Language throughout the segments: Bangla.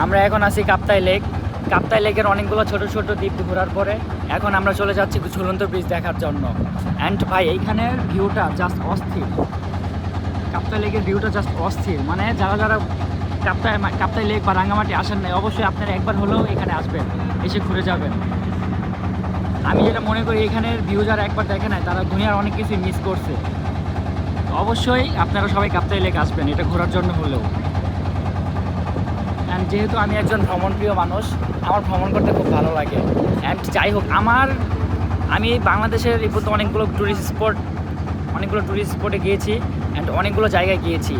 আমরা এখন আছি কাপ্তাই লেক। কাপ্তাই লেকের অনেকগুলো ছোট ছোট দ্বীপ ঘোরার পরে এখন আমরা চলে যাচ্ছি ঝুলন্ত ব্রিজ দেখার জন্য। অ্যান্ড ভাই এইখানের ভিউটা জাস্ট অস্থির। কাপ্তাই লেকের ভিউটা জাস্ট অস্থির, মানে যারা যারা কাপ্তাই লেক বা রাঙ্গামাটি আসেন নাই, অবশ্যই আপনারা একবার হলেও এখানে আসবেন, এসে ঘুরে যাবেন। আমি যেটা মনে করি এখানের ভিউ যারা একবার দেখে নাই তারা দুনিয়ার অনেক কিছু মিস করছে। অবশ্যই আপনারা সবাই কাপ্তাই লেক আসবেন এটা ঘোরার জন্য হলেও। অ্যান্ড যেহেতু আমি একজন ভ্রমণপ্রিয় মানুষ, আমার ভ্রমণ করতে খুব ভালো লাগে। অ্যান্ড যাই হোক, আমি বাংলাদেশের এই পর্যন্ত অনেকগুলো ট্যুরিস্ট স্পটে গিয়েছি অ্যান্ড অনেকগুলো জায়গায় গিয়েছি।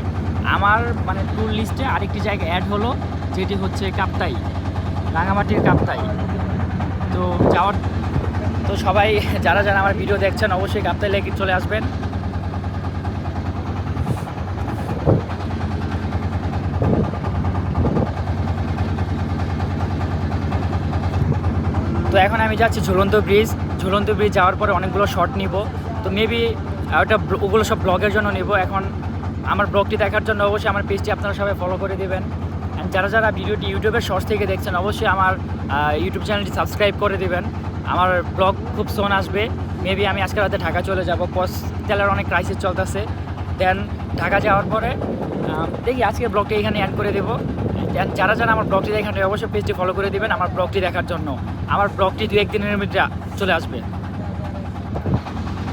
আমার মানে ট্যুর লিস্টে আরেকটি জায়গা অ্যাড হলো, যেটি হচ্ছে কাপ্তাই, রাঙামাটির কাপ্তাই। তো সবাই যারা যারা আমার ভিডিও দেখছেন অবশ্যই কাপ্তাই লেকে চলে আসবেন। তো এখন আমি যাচ্ছি ঝুলন্ত ব্রিজ যাওয়ার পরে অনেকগুলো শর্ট নিব। তো মেবি ওগুলো সব ব্লগের জন্য নিব। এখন আমার ব্লগটি দেখার জন্য অবশ্যই আমার পেজটি আপনারা সবাই ফলো করে দেবেন। অ্যান্ড যারা যারা ভিডিওটি ইউটিউবের শর্টস থেকে দেখছেন অবশ্যই আমার ইউটিউব চ্যানেলটি সাবস্ক্রাইব করে দেবেন। আমার ব্লগ খুব সোন আসবে। মেবি আমি আজকে রাতে ঢাকা চলে যাব, তেলের অনেক ক্রাইসিস চলতেছে। দেন ঢাকা যাওয়ার পরে দেখি আজকে ব্লগটি এখানে অ্যাড করে দেবো। যারা যারা আমার ব্লগটি দেখেন অবশ্যই পেজটি ফলো করে দেবেন আমার ব্লগটি দেখার জন্য। আমার ব্লগটি 2-1 দিনের মধ্যে চলে আসবে।